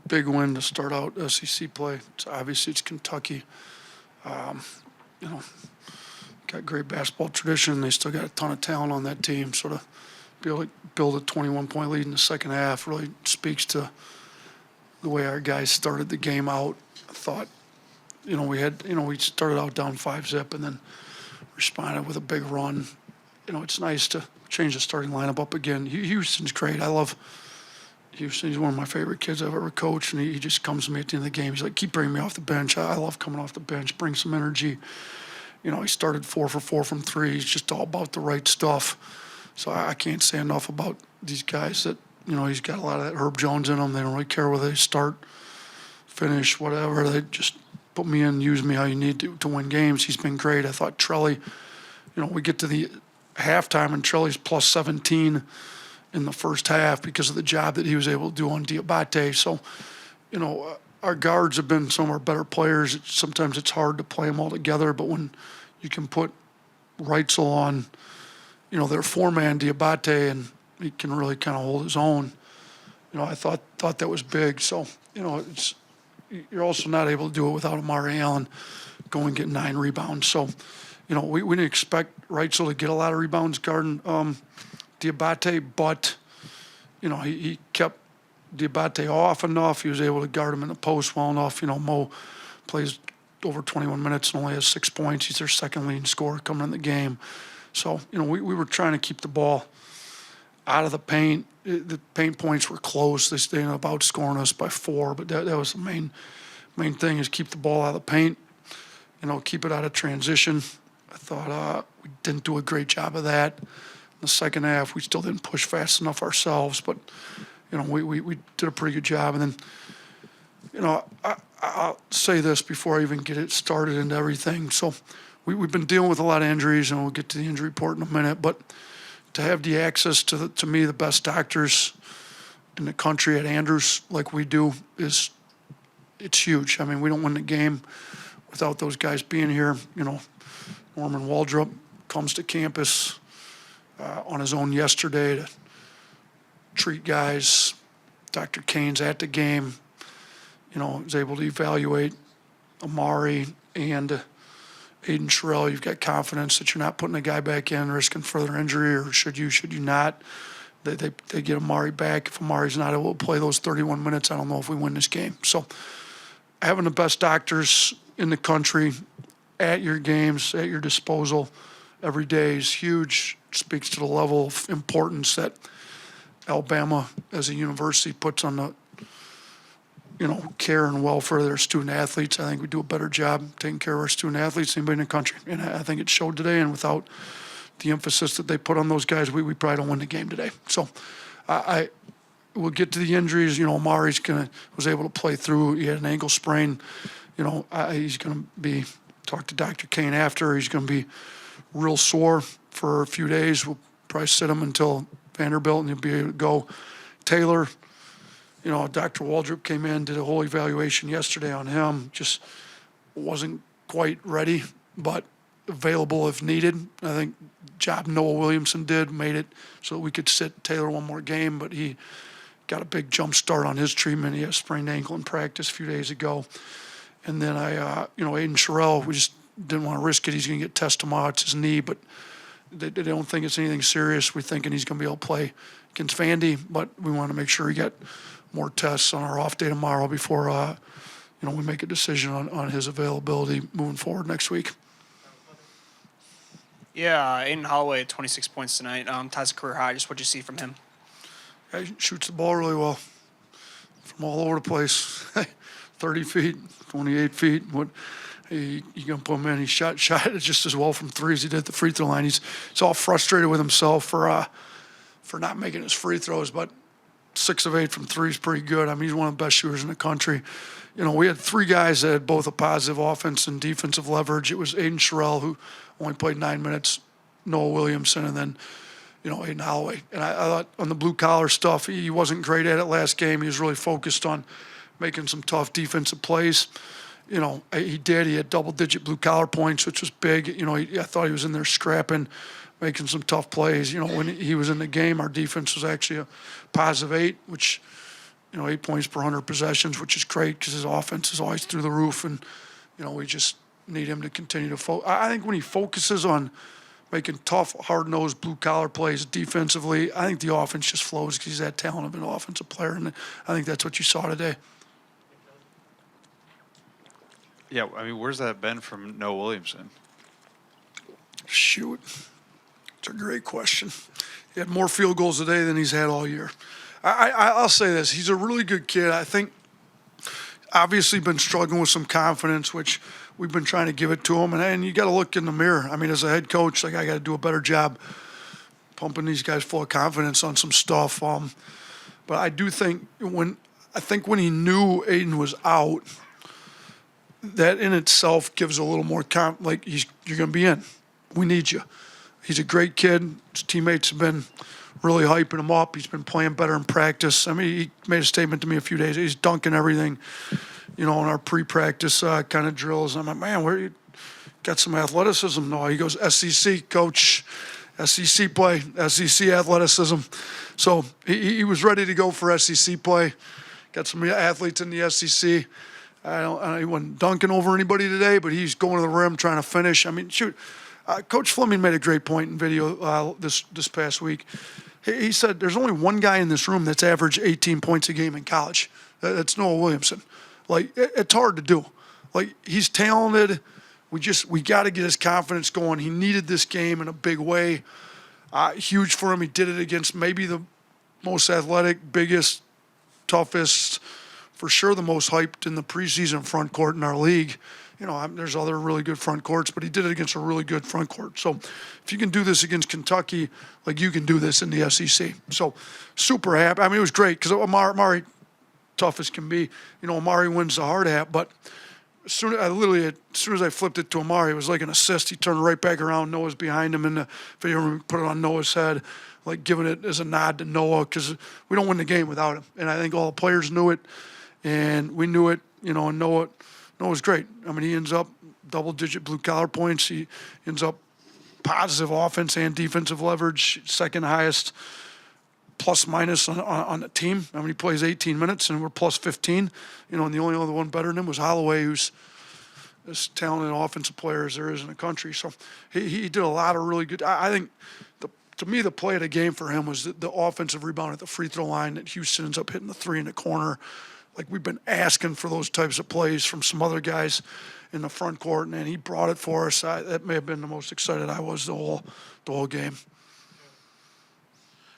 big win to start out SEC play. It's Kentucky. You know, got great basketball tradition. They still got a ton of talent on that team. Sort of be able to build a 21-point lead in the second half really speaks to the way our guys started the game out. I thought, we started out down 5-zip and then responded with a big run. It's nice to change the starting lineup up again. Houston's great. I love Houston. He's one of my favorite kids I've ever coached, and he just comes to me at the end of the game. He's like, keep bringing me off the bench. I love coming off the bench, bring some energy. He started 4 for 4 from three. He's just all about the right stuff. So I can't say enough about these guys that, he's got a lot of that Herb Jones in them. They don't really care whether they start, finish, whatever. They just put me in, use me how you need to win games. He's been great. I thought Trelly, we get to the halftime and Trelly's plus 17 in the first half because of the job that he was able to do on Diabate. So, our guards have been some of our better players. Sometimes it's hard to play them all together, but when you can put Reitzel on, their four-man Diabate, and he can really kind of hold his own, I thought that was big. So, you're also not able to do it without Amari Allen going and get 9 rebounds. So, we didn't expect Reitzel to get a lot of rebounds guarding Diabate, but, he kept Diabate off enough. He was able to guard him in the post well enough. Mo plays over 21 minutes and only has 6 points. He's their second leading scorer coming in the game. So, we were trying to keep the ball out of the paint. The paint points were close. They ended up outscoring us by 4, but that was the main thing is keep the ball out of the paint, keep it out of transition. I thought we didn't do a great job of that. In the second half, we still didn't push fast enough ourselves, but, we did a pretty good job. And then, I'll say this before I even get it started into everything. So we've been dealing with a lot of injuries, and we'll get to the injury report in a minute, but to have the access to me, the best doctors in the country at Andrews like we do it's huge. I mean, we don't win the game without those guys being here. Norman Waldrop comes to campus on his own yesterday to treat guys. Dr. Kane's at the game, is able to evaluate Amari and Aiden Sherrill. You've got confidence that you're not putting a guy back in, risking further injury, or should you not. They get Amari back. If Amari's not able to play those 31 minutes, I don't know if we win this game. So having the best doctors in the country at your games, at your disposal every day is huge. Speaks to the level of importance that Alabama as a university puts on the care and welfare of their student athletes. I think we do a better job taking care of our student athletes than anybody in the country. And I think it showed today, and without the emphasis that they put on those guys, we probably don't win the game today. So I will get to the injuries. Amari's was able to play through. He had an ankle sprain. He's going to be, talk to Dr. Kane after, he's going to be real sore for a few days. We'll probably sit him until Vanderbilt, and he'll be able to go. Taylor, Dr. Waldrop came in, did a whole evaluation yesterday on him. Just wasn't quite ready, but available if needed. I think job Noah Williamson did, made it so that we could sit Taylor one more game, but he got a big jump start on his treatment. He had a sprained ankle in practice a few days ago. And then Aiden Sherrill, we just didn't want to risk it. He's going to get tested tomorrow. It's his knee, but they don't think it's anything serious. We're thinking he's going to be able to play against Vandy, but we want to make sure he got more tests on our off day tomorrow before we make a decision on his availability moving forward next week. Yeah, Aiden Holloway, 26 points tonight. Ties a career high. Just what you see from him? Yeah, he shoots the ball really well from all over the place. 30 feet, 28 feet. You can put him in. He shot it just as well from three as he did at the free throw line. He's all frustrated with himself for not making his free throws, but 6 of 8 from three is pretty good. I mean, he's one of the best shooters in the country. We had 3 guys that had both a positive offense and defensive leverage. It was Aiden Sherrill, who only played 9 minutes, Noah Williamson, and then, Aiden Holloway. And I thought on the blue-collar stuff, he wasn't great at it last game. He was really focused on making some tough defensive plays. He did. He had double-digit blue-collar points, which was big. I thought he was in there scrapping, making some tough plays. When he was in the game, our defense was actually a positive 8, which, 8 points per 100 possessions, which is great because his offense is always through the roof. And, we just need him to continue to focus. I think when he focuses on making tough, hard-nosed, blue-collar plays defensively, I think the offense just flows because he's that talent of an offensive player. And I think that's what you saw today. Yeah, I mean, where's that been from Noah Williamson? Shoot. It's a great question. He had more field goals today than he's had all year. I'll say this. He's a really good kid. I think obviously been struggling with some confidence, which we've been trying to give it to him. And you got to look in the mirror. I mean, as a head coach, I got to do a better job pumping these guys full of confidence on some stuff. But I do think when he knew Aiden was out, that in itself gives a little more you're going to be in. We need you. He's a great kid. His teammates have been really hyping him up. He's been playing better in practice. I mean, he made a statement to me a few days. He's dunking everything, in our pre-practice kind of drills. I'm like, man, where you got some athleticism? No, he goes, SEC, coach, SEC play, SEC athleticism. So he was ready to go for SEC play. Got some athletes in the SEC. He wasn't dunking over anybody today, but he's going to the rim trying to finish. I mean, shoot. Coach Fleming made a great point in video this past week. He said there's only one guy in this room that's averaged 18 points a game in college. That's Noah Williamson. It's hard to do. He's talented. We got to get his confidence going. He needed this game in a big way. Huge for him. He did it against maybe the most athletic, biggest, toughest, for sure the most hyped in the preseason front court in our league. There's other really good front courts, but he did it against a really good front court. So if you can do this against Kentucky, you can do this in the SEC. So super happy. I mean, it was great because Amari, tough as can be. Amari wins the hard hat, but as soon as I flipped it to Amari, it was like an assist. He turned right back around. Noah's behind him in the video, put it on Noah's head, giving it as a nod to Noah because we don't win the game without him. And I think all the players knew it, and we knew it, and Noah's great. I mean, he ends up double-digit blue-collar points. He ends up positive offense and defensive leverage, second highest plus-minus on the team. I mean, he plays 18 minutes, and we're plus 15. And the only other one better than him was Holloway, who's as talented offensive player as there is in the country. So he did a lot of really good. I think, to me, the play of the game for him was the offensive rebound at the free throw line that Houston ends up hitting the three in the corner. We've been asking for those types of plays from some other guys in the front court, and he brought it for us. That may have been the most excited I was the whole game.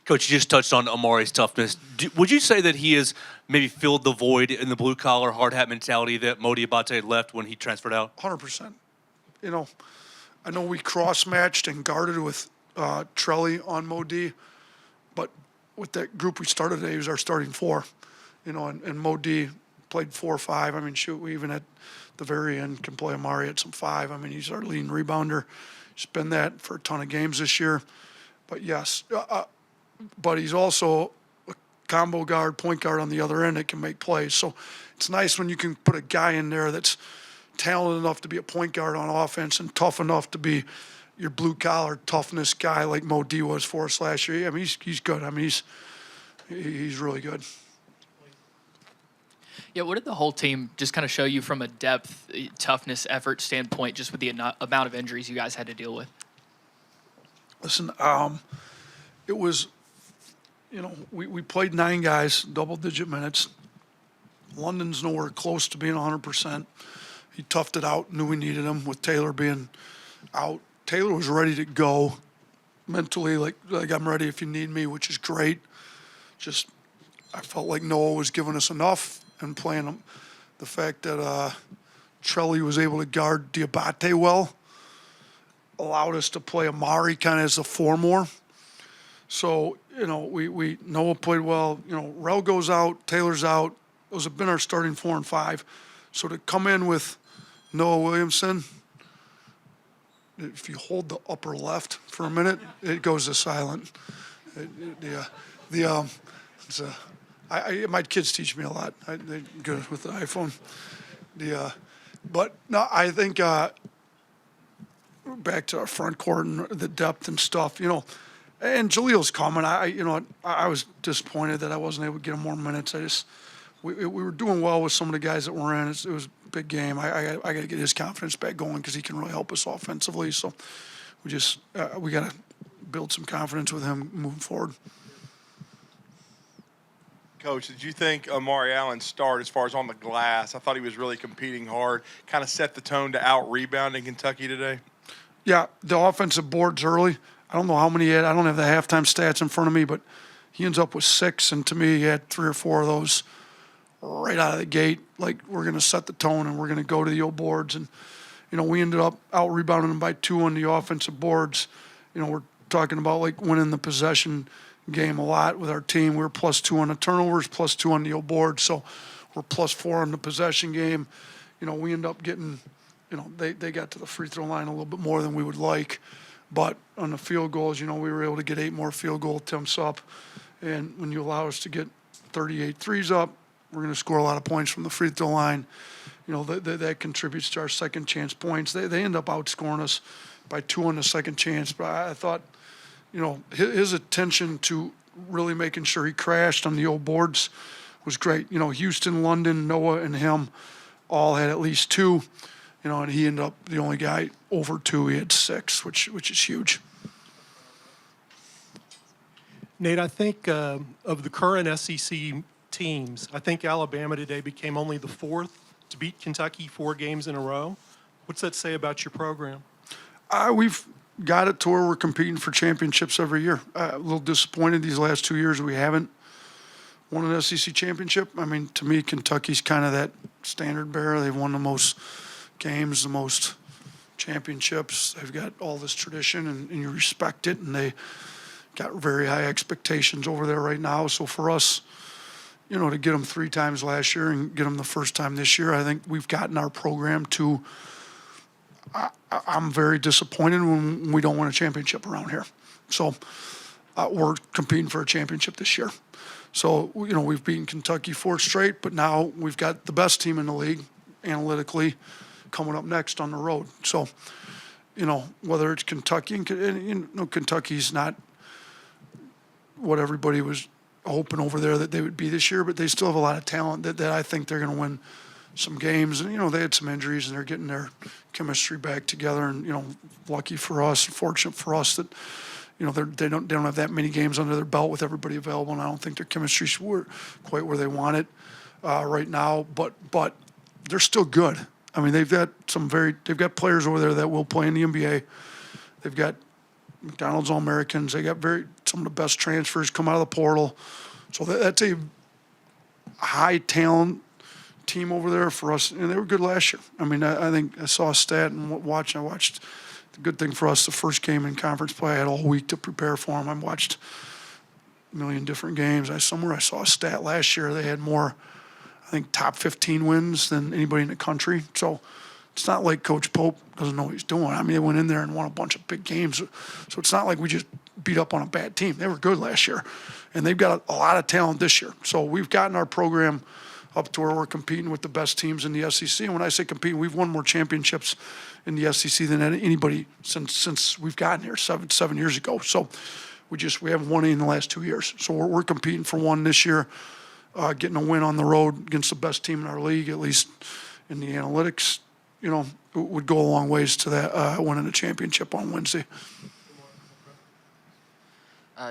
Coach, you just touched on Amari's toughness. Would you say that he has maybe filled the void in the blue-collar, hard-hat mentality that Modi Abate left when he transferred out? 100%. I know we cross-matched and guarded with Trelly on Modi, but with that group we started today, he was our starting four. And Modi played 4 or 5. I mean, shoot, we even at the very end can play Amari at some 5. I mean, he's our leading rebounder. He's been that for a ton of games this year. But yes, but he's also a combo guard, point guard on the other end that can make plays. So it's nice when you can put a guy in there that's talented enough to be a point guard on offense and tough enough to be your blue-collar toughness guy like Modi was for us last year. I mean, he's good. I mean, he's really good. Yeah, what did the whole team just kind of show you from a depth, toughness, effort standpoint, just with the amount of injuries you guys had to deal with? Listen, it was, we played 9 guys, double-digit minutes. London's nowhere close to being 100%. He toughed it out, knew we needed him with Taylor being out. Taylor was ready to go mentally, like I'm ready if you need me, which is great. Just I felt like Noah was giving us enough and playing him. The fact that Trelly was able to guard Diabate well allowed us to play Amari kind of as a 4 more. So, we Noah played well. Rel goes out, Taylor's out. Those have been our starting 4 and 5. So to come in with Noah Williamson, if you hold the upper left for a minute, it goes to silent. My kids teach me a lot. They're good with the iPhone. But no, I think back to our front court and the depth and stuff. And Jalil's coming. I was disappointed that I wasn't able to get him more minutes. We were doing well with some of the guys that were in. It was a big game. I got to get his confidence back going because he can really help us offensively. So we got to build some confidence with him moving forward. Coach, did you think Amari Allen's start as far as on the glass? I thought he was really competing hard, kind of set the tone to out-rebound in Kentucky today. Yeah, the offensive boards early. I don't know how many he had. I don't have the halftime stats in front of me, but he ends up with 6, and to me, he had 3 or 4 of those right out of the gate. Like, we're going to set the tone, and we're going to go to the old boards. And, we ended up out-rebounding them by 2 on the offensive boards. We're talking about, like, winning the possession game a lot with our team. We were +2 on the turnovers, +2 on the old board, so we're +4 on the possession game. We end up getting, they got to the free throw line a little bit more than we would like. But on the field goals, we were able to get 8 more field goal attempts up. And when you allow us to get 38 threes up, we're going to score a lot of points from the free throw line. That contributes to our second chance points. They end up outscoring us by 2 on the second chance. But I thought, his attention to really making sure he crashed on the old boards was great. Houston, London, Noah, and him all had at least 2. And he ended up the only guy over 2. He had 6, which is huge. Nate, I think of the current SEC teams, I think Alabama today became only the 4th to beat Kentucky 4 games in a row. What's that say about your program? We've got it to where we're competing for championships every year. A little disappointed these last 2 years we haven't won an SEC championship. I mean, to me, Kentucky's kind of that standard bearer. They've won the most games, the most championships. They've got all this tradition, and you respect it, and they got very high expectations over there right now. So for us, to get them 3 times last year and get them the first time this year, I think we've gotten our program to I'm very disappointed when we don't win a championship around here. So we're competing for a championship this year. So, we've beaten Kentucky 4 straight, but now we've got the best team in the league analytically coming up next on the road. So, whether it's Kentucky, and Kentucky's not what everybody was hoping over there that they would be this year, but they still have a lot of talent that I think they're going to win some games. And, they had some injuries and they're getting their chemistry back together. And, lucky for us, fortunate for us that, they don't have that many games under their belt with everybody available. And I don't think their chemistry's quite where they want it right now. But they're still good. I mean, they've got players over there that will play in the NBA. They've got McDonald's All-Americans. They got some of the best transfers come out of the portal. So that's a high talent team over there for us, and they were good last year. I mean, I think I saw a stat and I watched. The good thing for us, the first game in conference play, I had all week to prepare for them. I watched a million different games. I saw a stat last year. They had more, I think, top 15 wins than anybody in the country. So it's not like Coach Pope doesn't know what he's doing. I mean, they went in there and won a bunch of big games. So it's not like we just beat up on a bad team. They were good last year, and they've got a lot of talent this year. So we've gotten our program up to where we're competing with the best teams in the SEC. And when I say competing, we've won more championships in the SEC than anybody since we've gotten here 7 years ago. So we haven't won any in the last 2 years. So we're competing for one this year, getting a win on the road against the best team in our league, at least in the analytics. It would go a long ways to that winning a championship on Wednesday.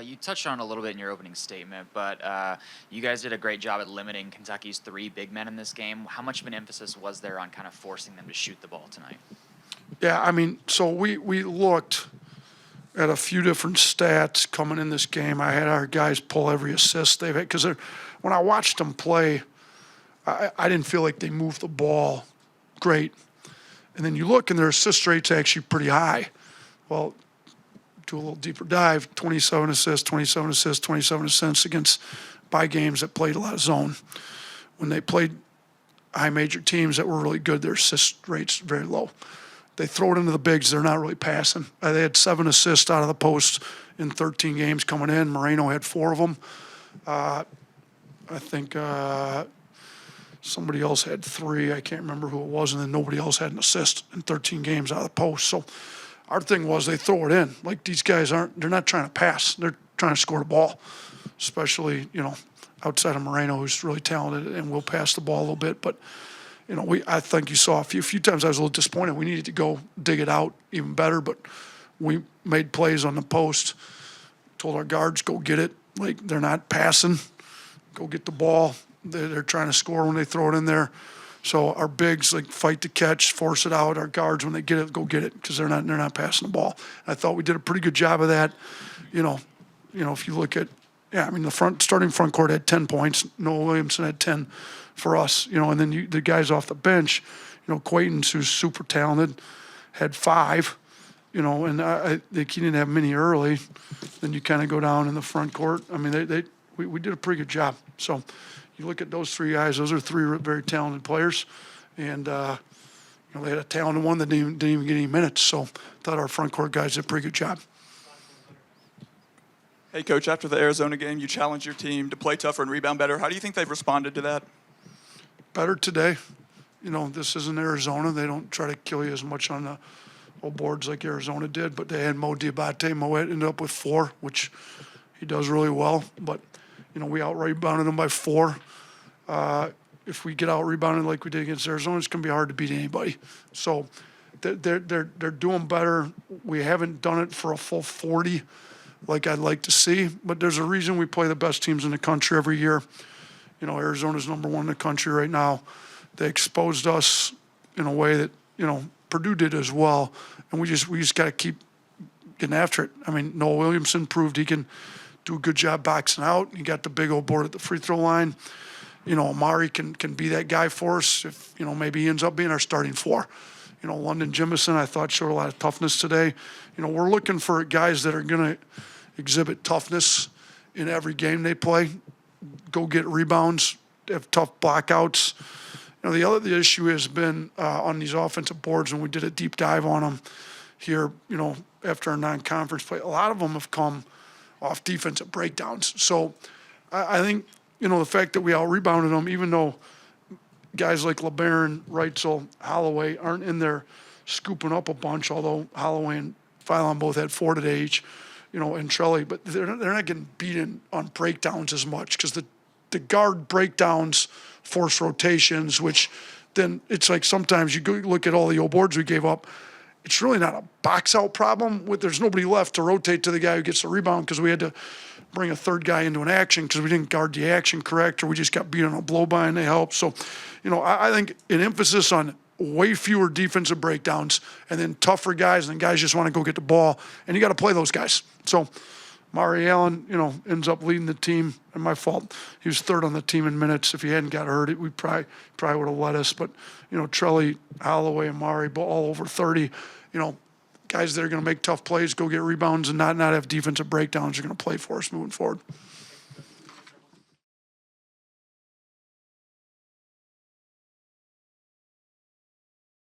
You touched on it a little bit in your opening statement, but you guys did a great job at limiting Kentucky's 3 big men in this game. How much of an emphasis was there on kind of forcing them to shoot the ball tonight? Yeah, I mean, so we looked at a few different stats coming in this game. I had our guys pull every assist they've had, because when I watched them play, I didn't feel like they moved the ball great. And then you look, and their assist rate's actually pretty high. Well, do a little deeper dive, 27 assists against games that played a lot of zone. When they played high major teams that were really good, their assist rate's very low. They throw it into the bigs, they're not really passing. They had 7 assists out of the post in 13 games coming in. Moreno had 4 of them. I think somebody else had 3. I can't remember who it was, and then nobody else had an assist in 13 games out of the post. So Our thing was they throw it in. Like these guys they're not trying to pass. They're trying to score the ball, especially, outside of Moreno, who's really talented and will pass the ball a little bit. But, I think you saw a few times I was a little disappointed. We needed to go dig it out even better, but we made plays on the post, told our guards, go get it. Like they're not passing, go get the ball. They're trying to score when they throw it in there. So our bigs fight to catch, force it out. Our guards, when they get it, go get it because they're not passing the ball. I thought we did a pretty good job of that. If you look at, the starting front court had 10 points. Noah Williamson had 10 for us. And then the guys off the bench, Quayton's, who's super talented, had 5. And I think he didn't have many early. Then you kind of go down in the front court. We did a pretty good job. So you look at those 3 guys; those are 3 very talented players, and they had a talented one that didn't even get any minutes. So I thought our front court guys did a pretty good job. Hey, Coach, after the Arizona game, you challenged your team to play tougher and rebound better. How do you think they've responded to that? Better today. This isn't Arizona. They don't try to kill you as much on the old boards like Arizona did, but they had Mo Diabate. Mo ended up with 4, which he does really well. But, we out-rebounded them by 4. If we get out-rebounded like we did against Arizona, it's going to be hard to beat anybody. So they're doing better. We haven't done it for a full 40 like I'd like to see, but there's a reason we play the best teams in the country every year. Arizona's number 1 in the country right now. They exposed us in a way that, Purdue did as well, and we just got to keep getting after it. Noah Williamson proved he can do a good job boxing out. He got the big old board at the free throw line. Amari can be that guy for us if, maybe he ends up being our starting 4. London Jimison, I thought, showed a lot of toughness today. We're looking for guys that are going to exhibit toughness in every game they play, go get rebounds, have tough blockouts. The issue has been on these offensive boards, when we did a deep dive on them here, after our non-conference play, a lot of them have come off defensive breakdowns. So I think, the fact that we out-rebounded them, even though guys like LeBaron, Reitzel, Holloway aren't in there scooping up a bunch, although Holloway and Philon both had 4 today each, and Trelli, but they're not getting beaten on breakdowns as much because the guard breakdowns force rotations, which then it's like sometimes you go look at all the old boards we gave up. It's really not a box out problem. There's nobody left to rotate to the guy who gets the rebound because we had to bring a third guy into an action because we didn't guard the action correct, or we just got beat on a blow by and they helped. So, I think an emphasis on way fewer defensive breakdowns and then tougher guys, and guys just want to go get the ball, and you got to play those guys. So Mari Allen, ends up leading the team, and my fault. He was 3rd on the team in minutes. If he hadn't got hurt, we probably would have led us. But, Trelli, Holloway, and Mari, all over 30, guys that are going to make tough plays, go get rebounds, and not have defensive breakdowns are going to play for us moving forward.